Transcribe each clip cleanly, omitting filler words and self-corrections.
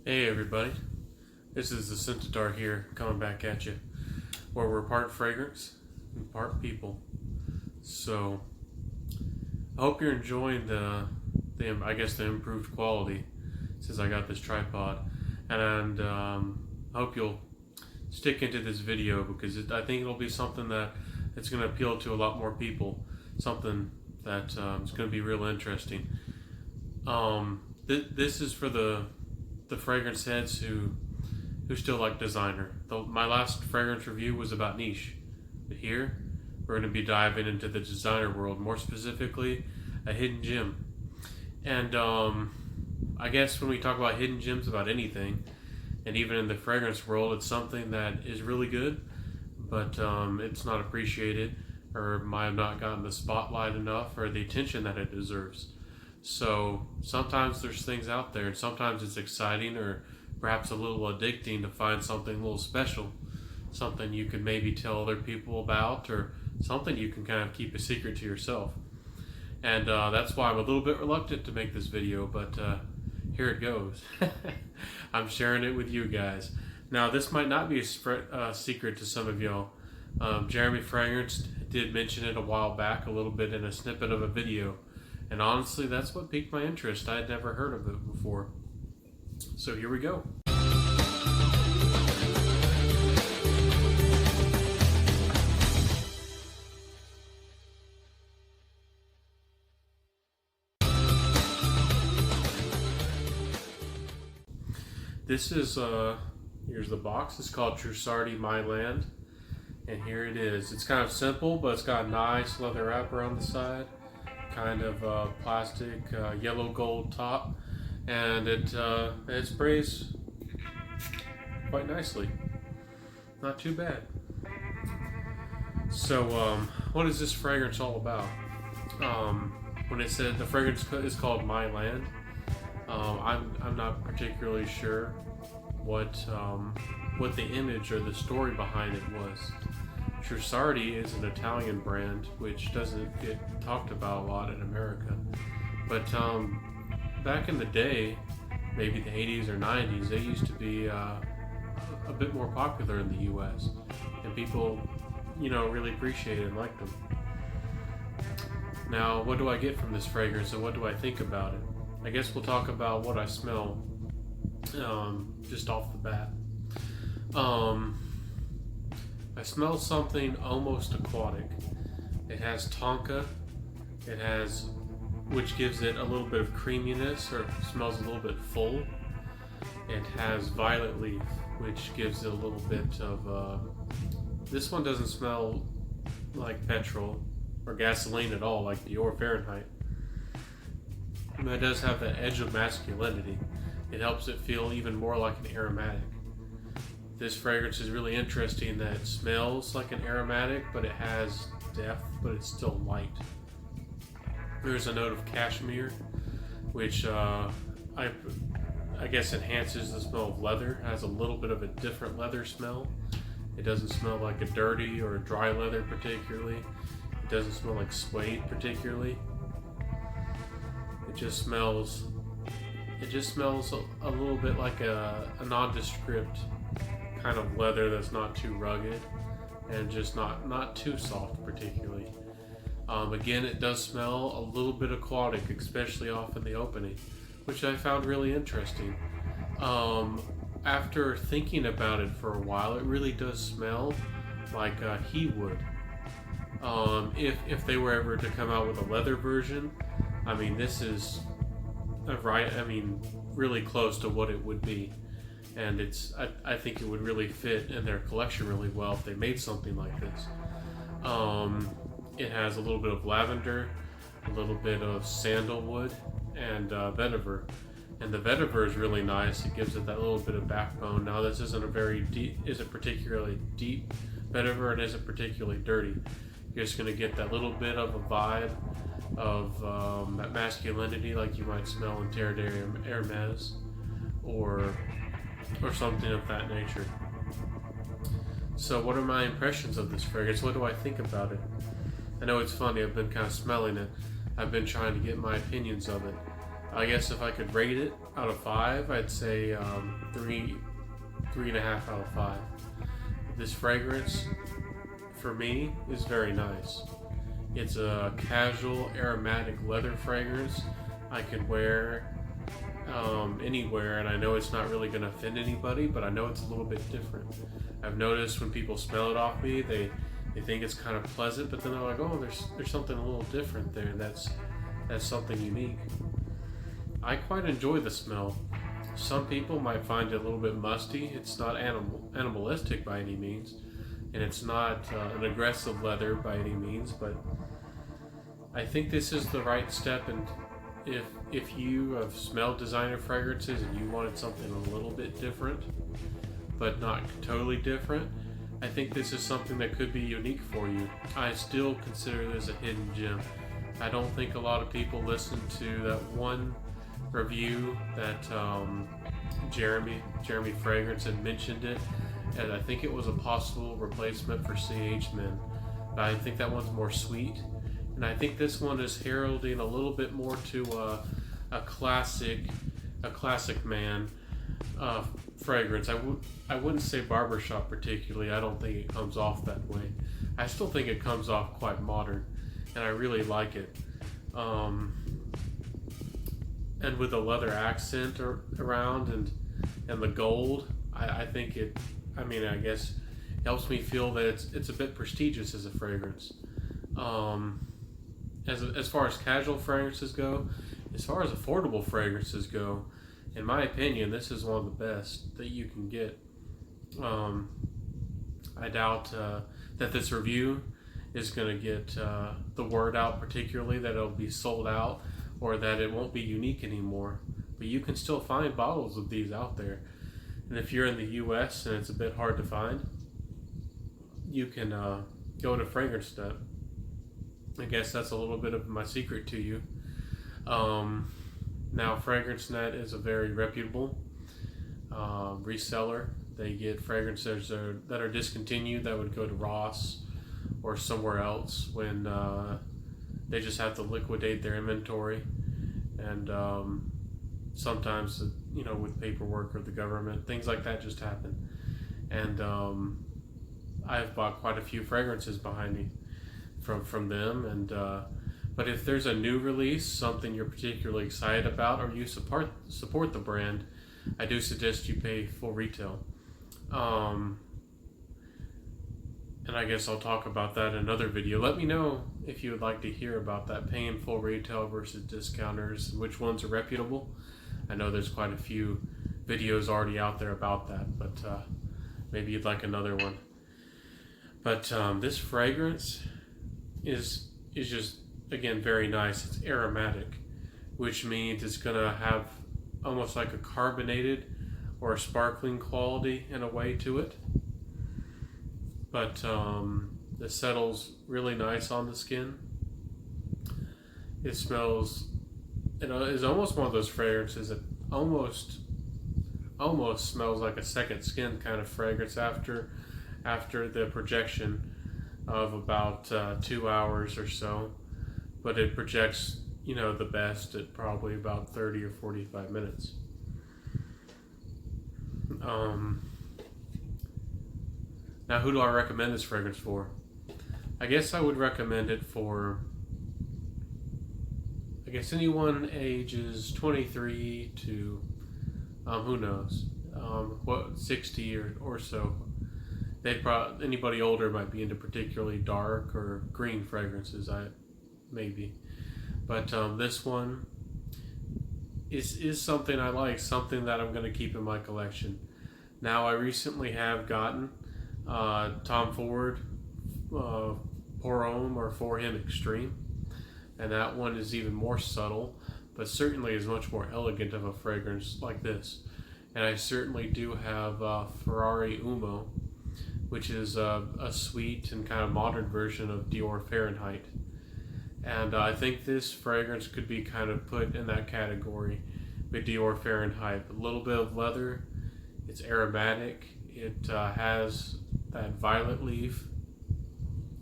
Hey everybody, this is the Centaur here coming back at you, where we're part fragrance and part people. So I hope you're enjoying the improved quality since I got this tripod, and I hope you'll stick into this video because I think it'll be something that it's going to appeal to a lot more people. Something that is going to be real interesting. This is for the fragrance heads who still like designer. My last fragrance review was about niche, but here we're going to be diving into the designer world, more specifically a hidden gem. And I guess when we talk about hidden gems about anything, and even in the fragrance world, it's something that is really good, but it's not appreciated or might have not gotten the spotlight enough or the attention that it deserves. So sometimes there's things out there, and sometimes it's exciting or perhaps a little addicting to find something a little special, something you could maybe tell other people about, or something you can kind of keep a secret to yourself. And that's why I'm a little bit reluctant to make this video, but here it goes. I'm sharing it with you guys. Now, this might not be a secret to some of y'all. Jeremy Fragrance did mention it a while back, a little bit in a snippet of a video. And honestly, that's what piqued my interest. I had never heard of it before. So here we go. This is, here's the box. It's called Trussardi My Land. And here it is. It's kind of simple, but it's got a nice leather wrapper on the side. Kind of plastic yellow gold top, and it sprays quite nicely. Not too bad. So what is this fragrance all about? When it said the fragrance is called My Land, I'm not particularly sure what the image or the story behind it was. Trussardi is an Italian brand which doesn't get talked about a lot in America, but back in the day, maybe the 80s or 90s, they used to be a bit more popular in the U.S. and people, really appreciated and liked them. Now, what do I get from this fragrance and what do I think about it? I guess we'll talk about what I smell just off the bat. I smell something almost aquatic. It has tonka, which gives it a little bit of creaminess, or smells a little bit full. It has violet leaf, which gives it a little bit of, this one doesn't smell like petrol or gasoline at all, like Dior Fahrenheit. But it does have that edge of masculinity. It helps it feel even more like an aromatic. This fragrance is really interesting that it smells like an aromatic, but it has depth, but it's still light. There's a note of cashmere, which I guess enhances the smell of leather. It has a little bit of a different leather smell. It doesn't smell like a dirty or a dry leather particularly. It doesn't smell like suede particularly. It just smells a little bit like a nondescript kind of leather that's not too rugged and just not too soft particularly. Again, it does smell a little bit aquatic, especially off in the opening, which I found really interesting. After thinking about it for a while, it really does smell like he would. If they were ever to come out with a leather version, I mean, this is really close to what it would be. And I think it would really fit in their collection really well if they made something like this. It has a little bit of lavender, a little bit of sandalwood, and vetiver. And the vetiver is really nice. It gives it that little bit of backbone. Now, this isn't particularly deep vetiver, and isn't particularly dirty. You're just going to get that little bit of a vibe of that masculinity, like you might smell in Terre d'Hermes or something of that nature. So what are my impressions of this fragrance? What do I think about it? I know it's funny, I've been kind of smelling it. I've been trying to get my opinions of it. I guess if I could rate it, out of 5, I'd say 3.5 out of 5. This fragrance, for me, is very nice. It's a casual aromatic leather fragrance I could wear anywhere, and I know it's not really going to offend anybody, but I know it's a little bit different. I've noticed when people smell it off me, they think it's kind of pleasant, but then they're like, oh, there's something a little different there. That's something unique. I quite enjoy the smell. Some people might find it a little bit musty. It's not animalistic by any means, and it's not an aggressive leather by any means, but I think this is the right step. And if you have smelled designer fragrances and you wanted something a little bit different, but not totally different, I think this is something that could be unique for you. I still consider this a hidden gem. I don't think a lot of people listen to that one review that Jeremy Fragrance had mentioned it, and I think it was a possible replacement for CH Men. But I think that one's more sweet, and I think this one is heralding a little bit more to a classic man fragrance. I wouldn't say barbershop particularly. I don't think it comes off that way. I still think it comes off quite modern, and I really like it. And with the leather accent around and the gold, I think it. I mean, I guess helps me feel that it's a bit prestigious as a fragrance. As far as casual fragrances go, as far as affordable fragrances go, in my opinion, this is one of the best that you can get. I doubt that this review is going to get the word out, particularly that it'll be sold out or that it won't be unique anymore. But you can still find bottles of these out there. And if you're in the US and it's a bit hard to find, you can go to FragranceNet. I guess that's a little bit of my secret to you. Now, FragranceNet is a very reputable reseller. They get fragrances that are discontinued that would go to Ross or somewhere else when they just have to liquidate their inventory. And sometimes, with paperwork or the government, things like that just happen. And I've bought quite a few fragrances behind me from them. And but if there's a new release, something you're particularly excited about, or you support the brand, I do suggest you pay full retail. And I guess I'll talk about that in another video. Let me know if you would like to hear about that, paying full retail versus discounters, which ones are reputable. I know there's quite a few videos already out there about that, but maybe you'd like another one. But this fragrance is just, again, very nice. It's aromatic, which means it's gonna have almost like a carbonated or a sparkling quality in a way to it. But it settles really nice on the skin. It smells, it's almost one of those fragrances that almost smells like a second skin kind of fragrance after the projection of about 2 hours or so. But it projects, the best at probably about 30 or 45 minutes. Now, who do I recommend this fragrance for? I guess I would recommend it for, anyone ages 23 to, who knows, 60 or so. Anybody older might be into particularly dark or green fragrances, maybe. But this one is something I like, something that I'm going to keep in my collection. Now, I recently have gotten Tom Ford Pour Homme or For Him Extreme, and that one is even more subtle, but certainly is much more elegant of a fragrance like this. And I certainly do have Ferrari Umo, which is a sweet and kind of modern version of Dior Fahrenheit. And I think this fragrance could be kind of put in that category with Dior Fahrenheit. A little bit of leather, it's aromatic, it has that violet leaf.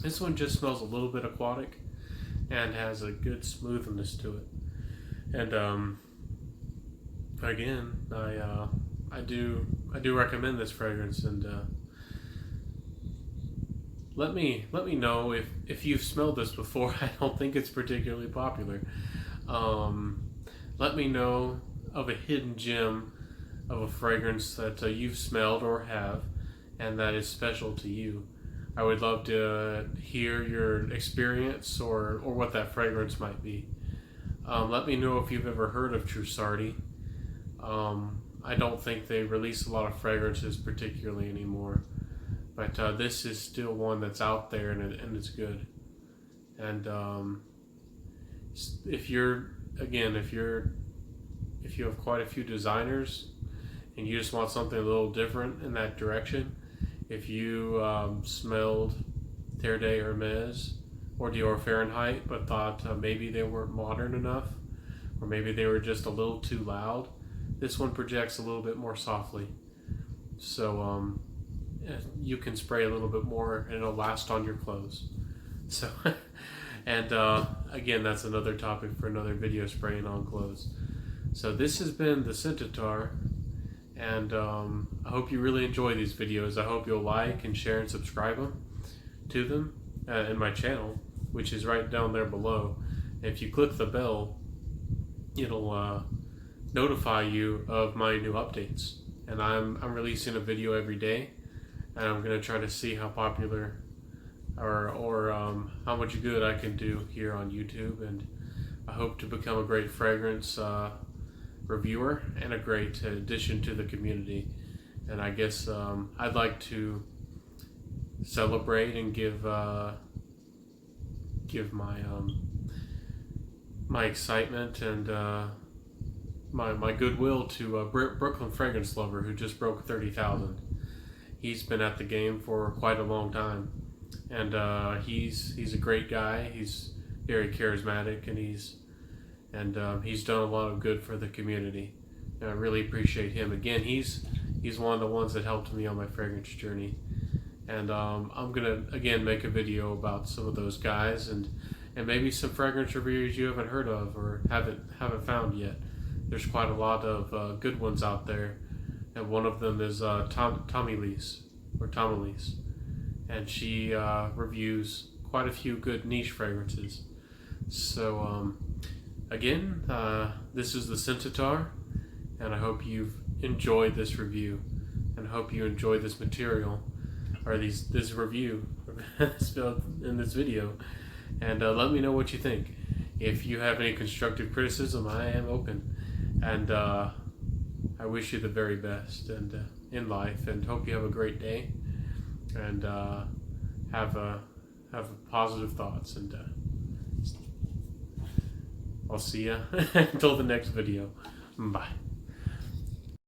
This one just smells a little bit aquatic and has a good smoothness to it. And again, I do recommend this fragrance, and let me know if you've smelled this before. I don't think it's particularly popular. Let me know of a hidden gem of a fragrance that you've smelled or have, and that is special to you. I would love to hear your experience or what that fragrance might be. Let me know if you've ever heard of Trussardi. I don't think they release a lot of fragrances particularly anymore, but this is still one that's out there, and it's good. And if you have quite a few designers and you just want something a little different in that direction, if you smelled Terre de Hermes or Dior Fahrenheit but thought maybe they weren't modern enough, or maybe they were just a little too loud, this one projects a little bit more softly. So you can spray a little bit more and it'll last on your clothes. So, and again, that's another topic for another video, spraying on clothes. So this has been the Centaur, and I hope you really enjoy these videos. I hope you'll like and share and subscribe to them in my channel, which is right down there below. If you click the bell, it'll notify you of my new updates. And I'm releasing a video every day, and I'm gonna try to see how popular or how much good I can do here on YouTube. And I hope to become a great fragrance reviewer and a great addition to the community. And I guess I'd like to celebrate and give my excitement and my goodwill to Brooklyn Fragrance Lover, who just broke 30,000. He's been at the game for quite a long time, and he's a great guy. He's very charismatic, and he's done a lot of good for the community. And I really appreciate him. Again, he's one of the ones that helped me on my fragrance journey. And I'm gonna again make a video about some of those guys, and maybe some fragrance reviewers you haven't heard of or haven't found yet. There's quite a lot of good ones out there, and one of them is Tommy Lease, and she reviews quite a few good niche fragrances. So again, this is the Centaur, and I hope you've enjoyed this review, and I hope you enjoy this material, or this review in this video. And let me know what you think. If you have any constructive criticism, I am open. And I wish you the very best and in life, and hope you have a great day, and have positive thoughts. And I'll see ya until the next video. Bye.